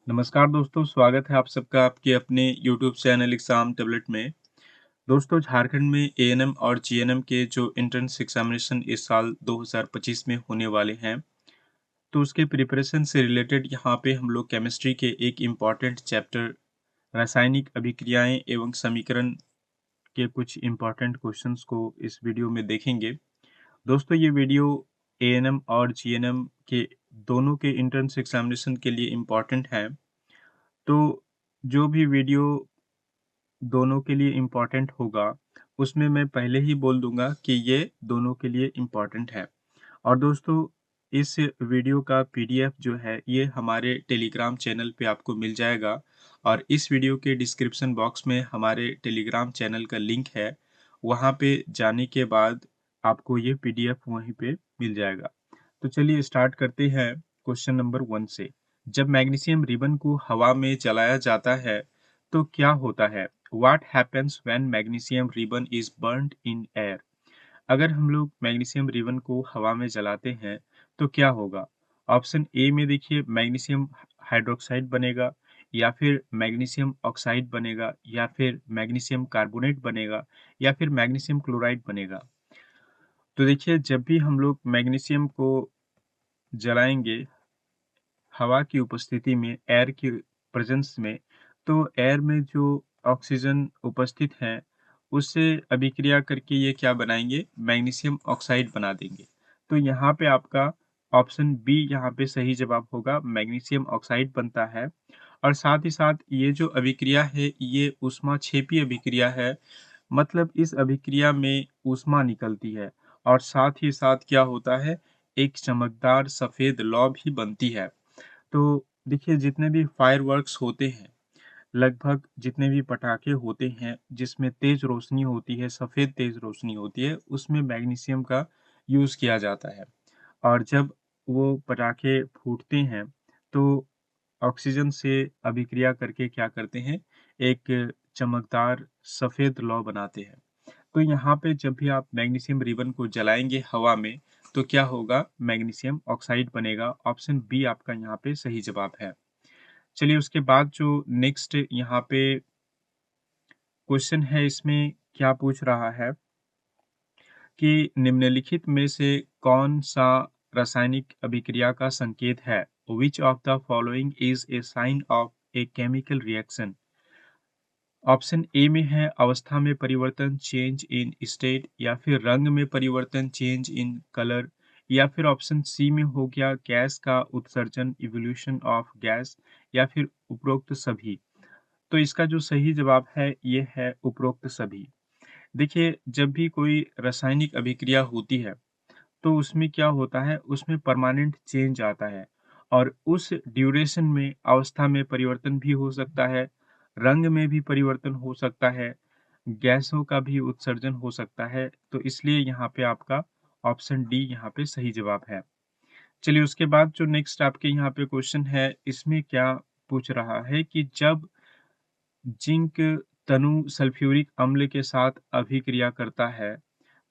नमस्कार दोस्तों, स्वागत है आप सबका आपके अपने यूट्यूब चैनल एग्ज़ाम टेबलेट में। दोस्तों, झारखंड में एएनएम और जीएनएम के जो एंट्रेंस एग्ज़ामिनेशन इस साल 2025 में होने वाले हैं, तो उसके प्रिपरेशन से रिलेटेड यहाँ पे हम लोग केमिस्ट्री के एक इम्पॉर्टेंट चैप्टर रासायनिक अभिक्रियाएँ एवं समीकरण के कुछ इम्पॉर्टेंट क्वेश्चंस को इस वीडियो में देखेंगे। दोस्तों, ये वीडियो एएनएम और जीएनएम के दोनों के एंट्रेंस एग्ज़ामिनेशन के लिए इम्पॉर्टेंट है। तो जो भी वीडियो दोनों के लिए इम्पोर्टेंट होगा, उसमें मैं पहले ही बोल दूँगा कि ये दोनों के लिए इम्पोर्टेंट है। और दोस्तों, इस वीडियो का पीडीएफ जो है, ये हमारे टेलीग्राम चैनल पे आपको मिल जाएगा और इस वीडियो के डिस्क्रिप्शन बॉक्स में हमारे टेलीग्राम चैनल का लिंक है। वहाँ पे जाने के बाद आपको ये पीडीएफ वहीं पे मिल जाएगा। तो चलिए स्टार्ट करते हैं क्वेश्चन नंबर 1 से। जब मैग्नीशियम रिबन को हवा में जलाया जाता है, तो क्या होता है? What happens when magnesium ribbon is burnt in air? अगर हम लोग मैग्नीशियम रिबन को हवा में जलाते हैं तो क्या होगा? ऑप्शन ए में देखिए मैग्नीशियम हाइड्रोक्साइड बनेगा, या फिर मैग्नीशियम ऑक्साइड बनेगा, या फिर मैग्नीशियम कार्बोनेट बनेगा, या फिर मैग्नीशियम क्लोराइड बनेगा। तो देखिए, जब भी हम लोग मैग्नीशियम को जलाएंगे हवा की उपस्थिति में, एयर की प्रेजेंस में, तो एयर में जो ऑक्सीजन उपस्थित है, उससे अभिक्रिया करके ये क्या बनाएँगे? मैग्नीशियम ऑक्साइड बना देंगे। तो यहाँ पे आपका ऑप्शन बी यहाँ पे सही जवाब होगा, मैग्नीशियम ऑक्साइड बनता है। और साथ ही साथ ये जो अभिक्रिया है, ये ऊष्माक्षेपी अभिक्रिया है, मतलब इस अभिक्रिया में ऊष्मा निकलती है और साथ ही साथ क्या होता है, एक चमकदार सफ़ेद लौ भी बनती है। तो देखिए, जितने भी फायरवर्क्स होते हैं, लगभग जितने भी पटाखे होते हैं जिसमें तेज रोशनी होती है, सफ़ेद तेज रोशनी होती है, उसमें मैग्नीशियम का यूज़ किया जाता है। और जब वो पटाखे फूटते हैं तो ऑक्सीजन से अभिक्रिया करके क्या करते हैं, एक चमकदार सफ़ेद लौ बनाते हैं। तो यहाँ पे जब भी आप मैग्नीशियम रिबन को जलाएँगे हवा में, तो क्या होगा? मैग्नीशियम ऑक्साइड बनेगा। ऑप्शन बी आपका यहाँ पे सही जवाब है। चलिए उसके बाद जो नेक्स्ट यहाँ पे क्वेश्चन है, इसमें क्या पूछ रहा है कि निम्नलिखित में से कौन-सा रासायनिक अभिक्रिया का संकेत है? Which of the following is a sign of a chemical reaction? Option A में है अवस्था में परिवर्तन, चेंज इन स्टेट, या फिर रंग में परिवर्तन, चेंज इन कलर, या फिर ऑप्शन सी में हो गया गैस का उत्सर्जन, इवोल्यूशन ऑफ गैस, या फिर उपरोक्त सभी। तो इसका जो सही जवाब है, ये है उपरोक्त सभी। देखिए, जब भी कोई रासायनिक अभिक्रिया होती है तो उसमें क्या होता है, उसमें परमानेंट चेंज आता है और उस ड्यूरेशन में अवस्था में परिवर्तन भी हो सकता है, रंग में भी परिवर्तन हो सकता है, गैसों का भी उत्सर्जन हो सकता है। तो इसलिए यहाँ पे आपका ऑप्शन डी यहाँ पे सही जवाब है। चलिए उसके बाद जो नेक्स्ट आपके यहाँ पे क्वेश्चन है, इसमें क्या पूछ रहा है कि जब जिंक तनु सल्फ्यूरिक अम्ल के साथ अभिक्रिया करता है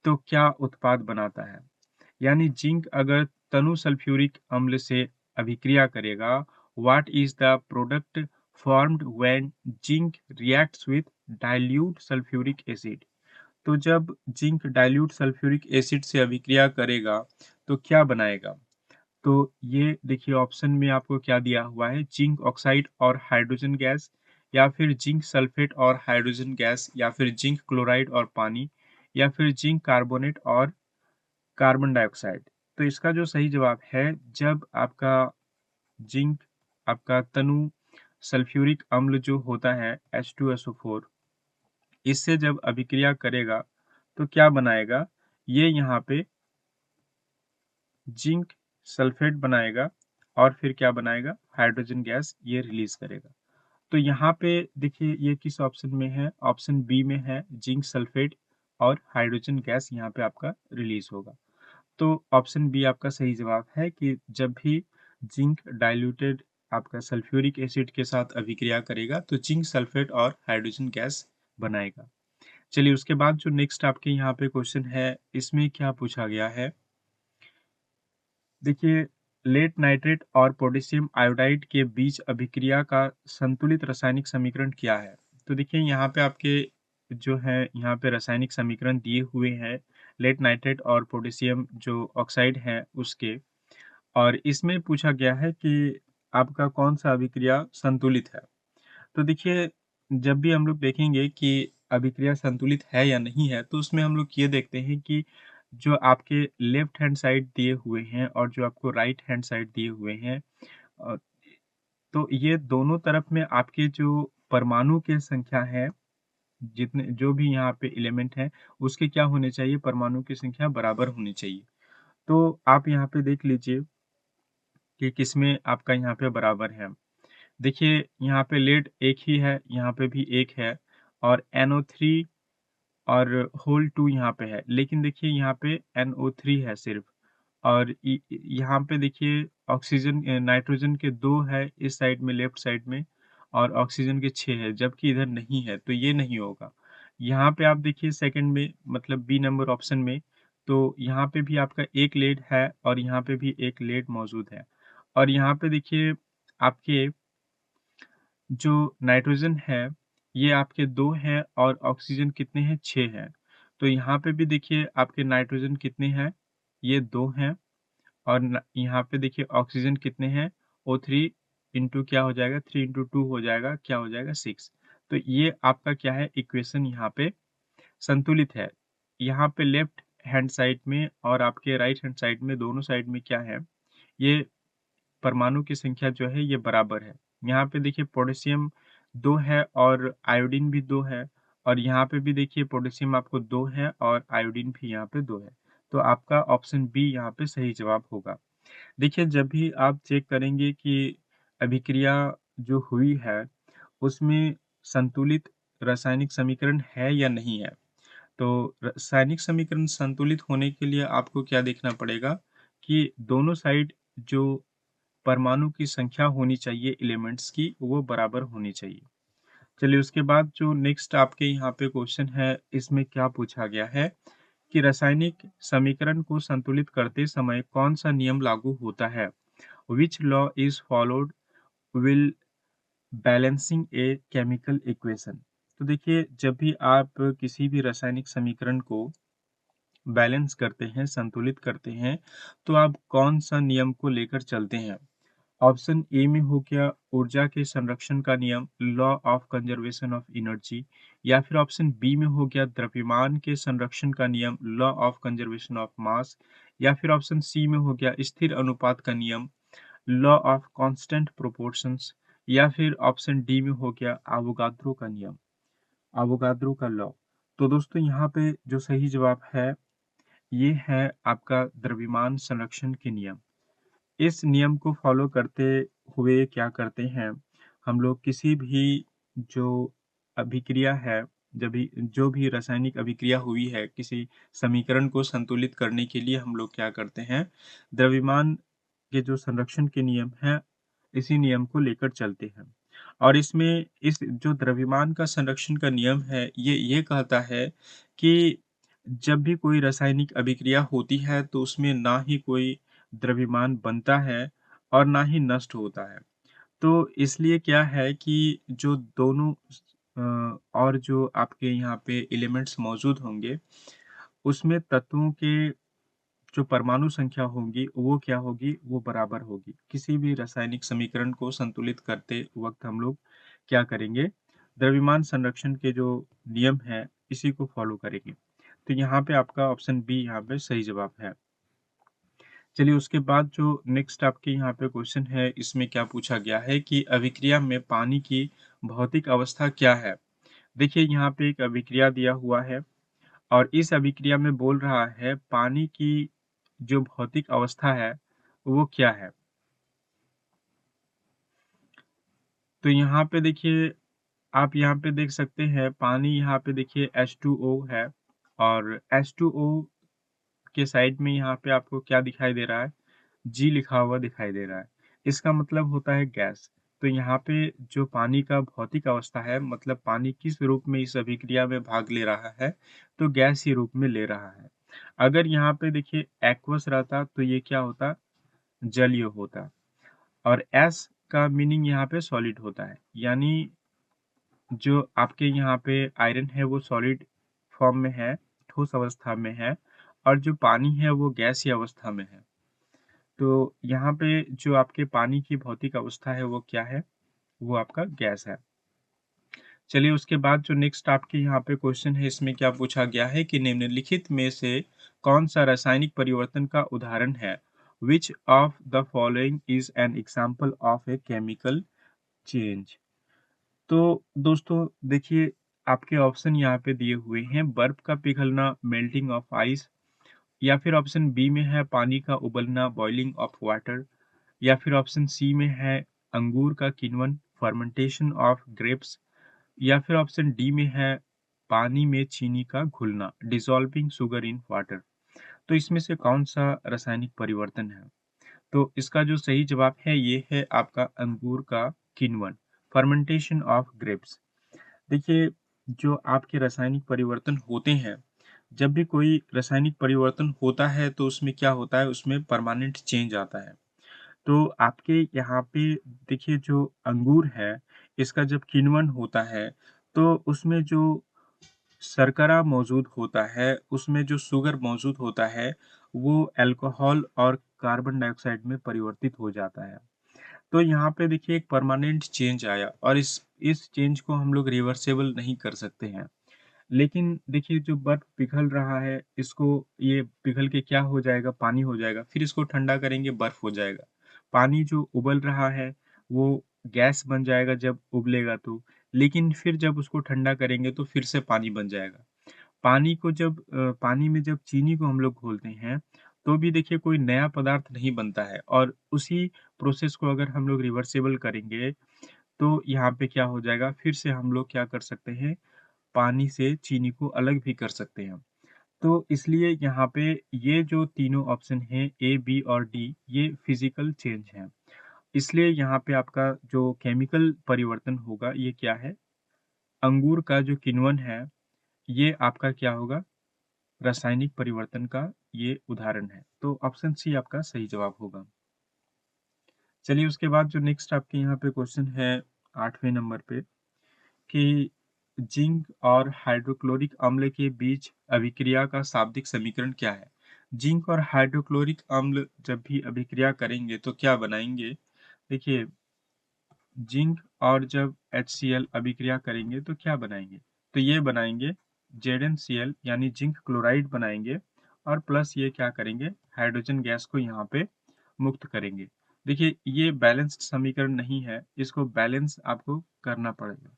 तो क्या उत्पाद बनाता है? यानी जिंक अगर तनु सल्फ्यूरिक अम्ल से अभिक्रिया करेगा, what is the product formed when zinc reacts with dilute sulphuric acid? तो जब जिंक डाइल्यूट सल्फ्यूरिक एसिड से अभिक्रिया करेगा तो क्या बनाएगा? तो ये देखिए, ऑप्शन में आपको क्या दिया हुआ है, जिंक ऑक्साइड और हाइड्रोजन गैस, या फिर जिंक सल्फेट और हाइड्रोजन गैस, या फिर जिंक क्लोराइड और पानी, या फिर जिंक कार्बोनेट और कार्बन डाइऑक्साइड। तो इसका जो सही जवाब है, जब आपका जिंक, आपका तनु सल्फ्यूरिक अम्ल जो होता है H2SO4, इससे जब अभिक्रिया करेगा तो क्या बनाएगा, ये यहाँ पे जिंक सल्फेट बनाएगा और फिर क्या बनाएगा, हाइड्रोजन गैस ये रिलीज करेगा। तो यहाँ पे देखिए, ये किस ऑप्शन में है? ऑप्शन बी में है, जिंक सल्फेट और हाइड्रोजन गैस यहाँ पे आपका रिलीज होगा। तो ऑप्शन बी आपका सही जवाब है कि जब भी जिंक डाइल्यूटेड आपका सल्फ्यूरिक एसिड के साथ अभिक्रिया करेगा तो जिंक सल्फेट और हाइड्रोजन गैस बनाएगा। चलिए उसके बाद जो नेक्स्ट आपके यहाँ पे क्वेश्चन है, इसमें क्या पूछा गया है? देखिए, लेड नाइट्रेट और पोटेशियम आयोडाइड के बीच अभिक्रिया का संतुलित रासायनिक समीकरण क्या है? तो देखिए यहाँ पे आपके जो है यहाँ पे रासायनिक समीकरण दिए हुए हैं लेड नाइट्रेट और पोटेशियम जो ऑक्साइड है उसके, और इसमें पूछा गया है कि आपका कौन-सा अभिक्रिया संतुलित है। तो देखिए, जब भी हम लोग देखेंगे कि अभिक्रिया संतुलित है या नहीं है, तो उसमें हम लोग ये देखते हैं कि जो आपके लेफ्ट हैंड साइड दिए हुए हैं और जो आपको राइट हैंड साइड दिए हुए हैं, अ, तो ये दोनों तरफ में आपके जो परमाणु की संख्या है, जितने जो भी यहाँ पे एलिमेंट हैं, उसके क्या होने चाहिए, परमाणु की संख्या बराबर होनी चाहिए। तो आप यहाँ पे देख लीजिए कि किसमें आपका यहाँ पे बराबर है। देखिए, यहाँ पे लेड एक ही है, यहाँ पे भी एक है, और NO3 और होल 2 यहाँ पे है। लेकिन देखिए यहाँ पे NO3 है सिर्फ़, और यहाँ पे देखिए ऑक्सीजन नाइट्रोजन के 2 है इस साइड में, लेफ्ट साइड में, और ऑक्सीजन के 6 है, जबकि इधर नहीं है, तो ये नहीं होगा। यहाँ पे आप देखिए सेकंड में, मतलब बी नंबर ऑप्शन में, तो यहाँ पे भी आपका एक लेड है और यहाँ पे भी एक लेड मौजूद है। और यहाँ पे देखिए आपके जो नाइट्रोजन है, ये आपके 2 हैं और ऑक्सीजन कितने हैं? 6 हैं। तो यहाँ पे भी देखिए आपके नाइट्रोजन कितने हैं? ये 2 हैं, और न यहाँ पे देखिए ऑक्सीजन कितने हैं? O3 इंटू क्या हो जाएगा? 3 इंटू 2 हो जाएगा, क्या हो जाएगा? 6। तो ये आपका क्या है? इक्वेशन यहाँ पे संतुलित है। यहाँ पे लेफ्ट हैंड साइड में और आपके राइट हैंड साइड में, दोनों साइड में क्या है? ये परमाणु की संख्या जो है ये बराबर है। यहाँ पे देखिए पोटेशियम 2 है और आयोडीन भी 2 है, और यहाँ पे भी देखिए पोटेशियम आपको 2 है और आयोडीन भी यहाँ पे 2 है। तो आपका ऑप्शन बी यहाँ पे सही जवाब होगा। देखिए, जब भी आप चेक करेंगे कि अभिक्रिया जो हुई है, उसमें संतुलित रासायनिक समीकरण है या नहीं है। तो रासायनिक समीकरण संतुलित होने के लिए आपको क्या देखना पड़ेगा कि दोनों साइड जो परमाणु की संख्या होनी चाहिए एलिमेंट्स की, वो बराबर होनी चाहिए। चलिए, उसके बाद जो नेक्स्ट आपके यहाँ पे क्वेश्चन है, इसमें क्या पूछा गया है कि रासायनिक समीकरण को संतुलित करते समय कौन-सा नियम लागू होता है? Which law is followed wheel balancing a chemical equation? तो देखिए, जब भी आप किसी भी रासायनिक समीकरण को बैलेंस करते हैं, संतुलित करते हैं, तो आप कौन-सा नियम को लेकर चलते हैं? ऑप्शन ए में हो गया ऊर्जा के संरक्षण का नियम, law of conservation of energy, या फिर ऑप्शन बी में हो गया द्रव्यमान के संरक्षण का नियम, law of conservation of mass, या फिर ऑप्शन सी में हो गया स्थिर अनुपात का नियम, लॉ ऑफ कांस्टेंट प्रोपोर्शंस, या फिर ऑप्शन डी में हो गया एवोगाद्रो का नियम, एवोगाद्रो का लॉ। तो दोस्तों यहाँ पे जो सही जवाब है, ये है आपका द्रव्यमान संरक्षण के नियम। इस नियम को फॉलो करते हुए क्या करते हैं, हम लोग किसी भी जो अभिक्रिया है, जब भी जो भी रासायनिक अभिक्रिया हुई है, किसी समीकरण को संतुलित करने के लिए हम लोग क्या करते हैं, द्रव्यमान के जो संरक्षण के नियम हैं, इसी नियम को लेकर चलते हैं। और इसमें इस जो द्रव्यमान का संरक्षण का नियम है, ये कहता है कि जब भी कोई रासायनिक अभिक्रिया होती है, तो उसमें ना ही कोई द्रव्यमान बनता है और ना ही नष्ट होता है। तो इसलिए क्या है कि जो दोनों और जो आपके यहाँ पे एलिमेंट्स मौजूद होंगे, उसमें तत्वों के जो परमाणु संख्या होंगी, वो क्या होगी? वो बराबर होगी। किसी भी रासायनिक समीकरण को संतुलित करते वक़्त हम लोग क्या करेंगे? द्रव्यमान संरक्षण के जो नियम हैं, इसी को फ़ॉलो करेंगे। तो यहाँ पे आपका ऑप्शन बी यहाँ पे सही जवाब है। चलिए, उसके बाद जो नेक्स्ट आपके यहाँ पे क्वेश्चन है, इसमें क्या पूछा गया है कि अभिक्रिया में पानी की भौतिक अवस्था क्या है? देखिए, यहाँ पे एक अभिक्रिया दिया हुआ है, और इस अभिक्रिया में बोल रहा है पानी की जो भौतिक अवस्था है, वो क्या है? तो यहाँ पे देखिए, आप यहाँ पे देख सकते हैं पानी यहाँ पे देखिए H2O है, और H2O के साइड में यहाँ पे आपको क्या दिखाई दे रहा है? जी लिखा हुआ दिखाई दे रहा है। इसका मतलब होता है गैस। तो यहाँ पे जो पानी का भौतिक अवस्था है, मतलब पानी किस रूप में इस अभिक्रिया में भाग ले रहा है, तो गैस ही रूप में ले रहा है। अगर यहाँ पे देखिए एक्वस रहता तो ये क्या होता? जलीय होता है। और एस का मीनिंग यहाँ पे सॉलिड होता है, यानी जो आपके यहाँ पे आयरन है वो सॉलिड फॉर्म में है, ठोस अवस्था में है, और जो पानी है वो गैसीय अवस्था में है। तो यहाँ पे जो आपके पानी की भौतिक अवस्था है वो क्या है? वो आपका गैस है। चलिए उसके बाद जो नेक्स्ट आपके यहाँ पे क्वेश्चन है, इसमें क्या पूछा गया है कि निम्नलिखित में से कौन सा रासायनिक परिवर्तन का उदाहरण है? Which of the following is an example of a chemical change? तो दोस्तों देखिए, आपके ऑप्शन यहाँ पे दिए हुए हैं, बर्फ का पिघलना, मेल्टिंग ऑफ आइस, या फिर ऑप्शन बी में है पानी का उबलना, बॉइलिंग ऑफ वाटर, या फिर ऑप्शन सी में है अंगूर का किण्वन, फर्मेंटेशन ऑफ ग्रेप्स, या फिर ऑप्शन डी में है पानी में चीनी का घुलना, डिसॉल्विंग शुगर इन वाटर। तो इसमें से कौन सा रासायनिक परिवर्तन है? तो इसका जो सही जवाब है ये है आपका अंगूर का किण्वन, फर्मेंटेशन ऑफ ग्रेप्स। देखिए, जो आपके रासायनिक परिवर्तन होते हैं, जब भी कोई रासायनिक परिवर्तन होता है तो उसमें क्या होता है, उसमें परमानेंट चेंज आता है। तो आपके यहाँ पे देखिए, जो अंगूर है, इसका जब किण्वन होता है तो उसमें जो शर्करा मौजूद होता है, उसमें जो शुगर मौजूद होता है, वो अल्कोहल और कार्बन डाइऑक्साइड में परिवर्तित हो जाता है। तो यहाँ पे देखिए एक परमानेंट चेंज आया, और इस चेंज को हम लोग रिवर्सेबल नहीं कर सकते हैं। लेकिन देखिए, जो बर्फ पिघल रहा है, इसको ये पिघल के क्या हो जाएगा, पानी हो जाएगा, फिर इसको ठंडा करेंगे, बर्फ हो जाएगा। पानी जो उबल रहा है वो गैस बन जाएगा जब उबलेगा तो, लेकिन फिर जब उसको ठंडा करेंगे तो फिर से पानी बन जाएगा। पानी में जब चीनी को हम लोग घोलते हैं, तो भी देखिए कोई नया पदार्थ नहीं बनता है, और उसी प्रोसेस को अगर हम लोग रिवर्सेबल करेंगे तो यहाँ पे क्या हो जाएगा, फिर से हम लोग क्या कर सकते हैं, पानी से चीनी को अलग भी कर सकते हैं। तो इसलिए यहाँ पे ये जो तीनों ऑप्शन हैं, ए, बी और डी, ये फिजिकल चेंज हैं। इसलिए यहाँ पे आपका जो केमिकल परिवर्तन होगा ये क्या है? अंगूर का जो किण्वन है, ये आपका क्या होगा? रासायनिक परिवर्तन का ये उदाहरण है। तो ऑप्शन सी आपका सही जवाब होगा। चलिए उसके बाद जो नेक्स्ट आपके यहाँ पे क्वेश्चन है 8वें नंबर पे, कि जिंक और हाइड्रोक्लोरिक अम्ल के बीच अभिक्रिया का शाब्दिक समीकरण क्या है? जिंक और हाइड्रोक्लोरिक अम्ल जब भी अभिक्रिया करेंगे तो क्या बनाएंगे? देखिए, जिंक और जब HCl अभिक्रिया करेंगे तो क्या बनाएंगे? तो ये बनाएंगे ZnCl, यानी जिंक क्लोराइड बनाएंगे, और प्लस ये क्या करेंगे, हाइड्रोजन गैस को यहाँ पे मुक्त करेंगे। देखिए, ये बैलेंस्ड समीकरण नहीं है, इसको बैलेंस आपको करना पड़ेगा।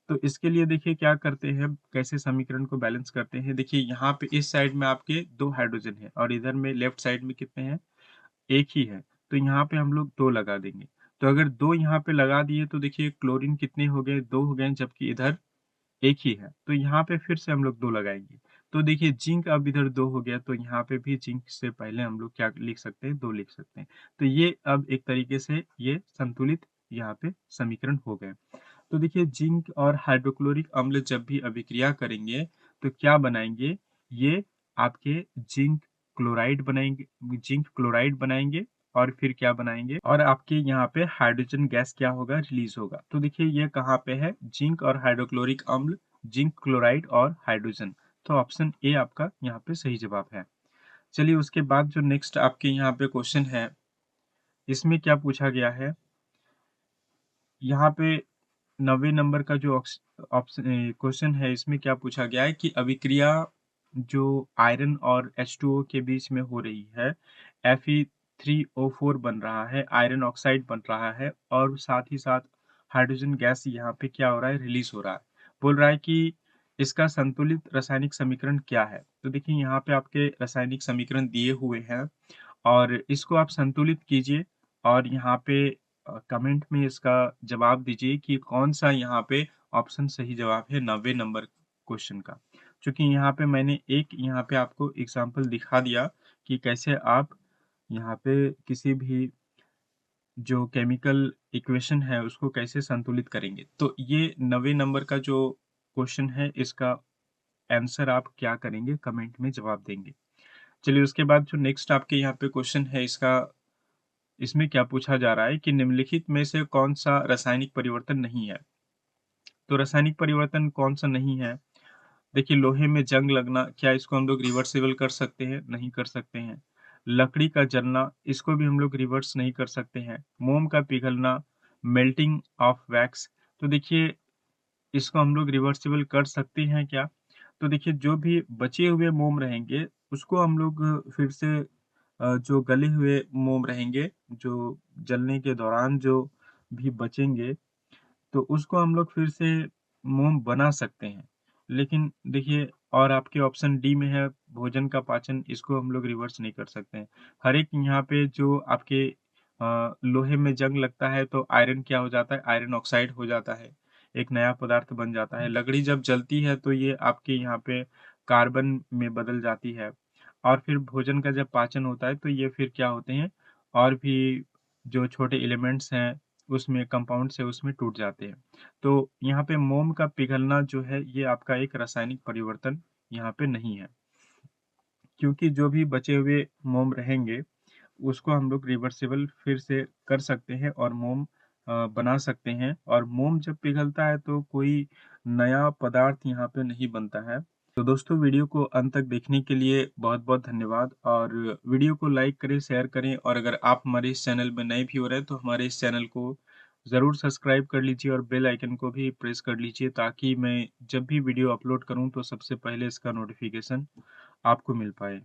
तो इसके लिए देखिए क्या करते हैं, कैसे समीकरण को बैलेंस करते हैं। देखिए, यहाँ पे इस साइड में आपके 2 हाइड्रोजन है, और इधर में लेफ्ट साइड में कितने हैं? एक ही है। तो यहाँ पे हम लोग 2 लगा देंगे। तो अगर 2 यहाँ पे लगा दिए तो देखिए क्लोरीन कितने हो गए? 2 हो गए, जबकि इधर 1 ही है। तो यहाँ पे फिर से हम लोग 2 लगाएँगे। तो देखिए जिंक अब इधर 2 हो गया, तो यहाँ पे भी जिंक से पहले हम लोग क्या लिख सकते हैं? 2 लिख सकते हैं। तो ये अब एक तरीके से ये संतुलित यहाँ पे समीकरण हो गए। तो देखिए, जिंक और हाइड्रोक्लोरिक अम्ल जब भी अभिक्रिया करेंगे तो क्या बनाएंगे? ये आपके जिंक क्लोराइड बनाएंगे, जिंक क्लोराइड बनाएंगे, और फिर क्या बनाएंगे, और आपके यहाँ पे हाइड्रोजन गैस क्या होगा, रिलीज होगा। तो देखिए ये कहाँ पे है? जिंक और हाइड्रोक्लोरिक अम्ल, जिंक क्लोराइड और हाइड्रोजन। तो ऑप्शन ए आपका यहाँ पे सही जवाब है। चलिए उसके बाद जो नेक्स्ट आपके यहाँ पे क्वेश्चन है, इसमें क्या पूछा गया है? यहाँ पे 90 नंबर का जो ऑप्शन क्वेश्चन है, इसमें क्या पूछा गया है कि अभिक्रिया जो आयरन और H2O के बीच में हो रही है, Fe3O4 बन रहा है, आयरन ऑक्साइड बन रहा है, और साथ ही साथ हाइड्रोजन गैस यहाँ पे क्या हो रहा है, रिलीज हो रहा है। बोल रहा है कि इसका संतुलित रासायनिक समीकरण क्या है? तो देखिए यहाँ पे आपके रासायनिक समीकरण दिए हुए हैं, और इसको आप संतुलित कीजिए, और यहाँ पे कमेंट में इसका जवाब दीजिए कि कौन सा यहाँ पे ऑप्शन सही जवाब है 90 नंबर क्वेश्चन का। क्योंकि यहाँ पे मैंने एक यहाँ पे आपको एग्जांपल दिखा दिया कि कैसे आप यहाँ पे किसी भी जो केमिकल इक्वेशन है उसको कैसे संतुलित करेंगे। तो ये 90 नंबर का जो क्वेश्चन है, इसका आंसर आप क्या करेंगे, कमेंट में जवाब देंगे। चलिए उसके बाद जो नेक्स्ट आपके यहाँ पे क्वेश्चन है, इसका इसमें क्या पूछा जा रहा है कि निम्नलिखित में से कौन-सा रासायनिक परिवर्तन नहीं है? तो रासायनिक परिवर्तन कौन-सा नहीं है? देखिए, लोहे में जंग लगना, क्या इसको हम लोग रिवर्सिबल कर सकते हैं? नहीं कर सकते हैं। लकड़ी का जलना, इसको भी हम लोग रिवर्स नहीं कर सकते हैं। मोम का पिघलना, मेल्टिंग ऑफ वैक्स, तो देखिए इसको हम लोग रिवर्सिबल कर सकते हैं क्या? तो देखिए जो भी बचे हुए मोम रहेंगे, उसको हम लोग फिर से जो गले हुए मोम रहेंगे, जो जलने के दौरान जो भी बचेंगे, तो उसको हम लोग फिर से मोम बना सकते हैं। लेकिन देखिए, और आपके ऑप्शन डी में है भोजन का पाचन, इसको हम लोग रिवर्स नहीं कर सकते हैं। हर एक यहाँ पे जो आपके लोहे में जंग लगता है तो आयरन क्या हो जाता है? आयरन ऑक्साइड हो जाता है, एक नया पदार्थ बन जाता है। लकड़ी जब जलती है तो ये आपके यहाँ पे कार्बन में बदल जाती है, और फिर भोजन का जब पाचन होता है तो ये फिर क्या होते हैं, और भी जो छोटे एलिमेंट्स हैं उसमें, कंपाउंड्स है उसमें टूट जाते हैं। तो यहाँ पे मोम का पिघलना जो है ये आपका एक रासायनिक परिवर्तन यहाँ पे नहीं है। क्योंकि जो भी बचे हुए मोम रहेंगे, उसको हम लोग रिवर्सिबल फिर से कर सकते हैं और मोम बना सकते हैं, और मोम जब पिघलता है तो कोई नया पदार्थ यहाँ पे नहीं बनता है। तो दोस्तों, वीडियो को अंत तक देखने के लिए बहुत-बहुत धन्यवाद, और वीडियो को लाइक करें, शेयर करें, और अगर आप हमारे इस चैनल में नए व्यूअर हैं तो हमारे इस चैनल को ज़रूर सब्सक्राइब कर लीजिए और बेल आइकन को भी प्रेस कर लीजिए, ताकि मैं जब भी वीडियो अपलोड करूँ तो सबसे पहले इसका नोटिफ़िकेशन आपको मिल पाए।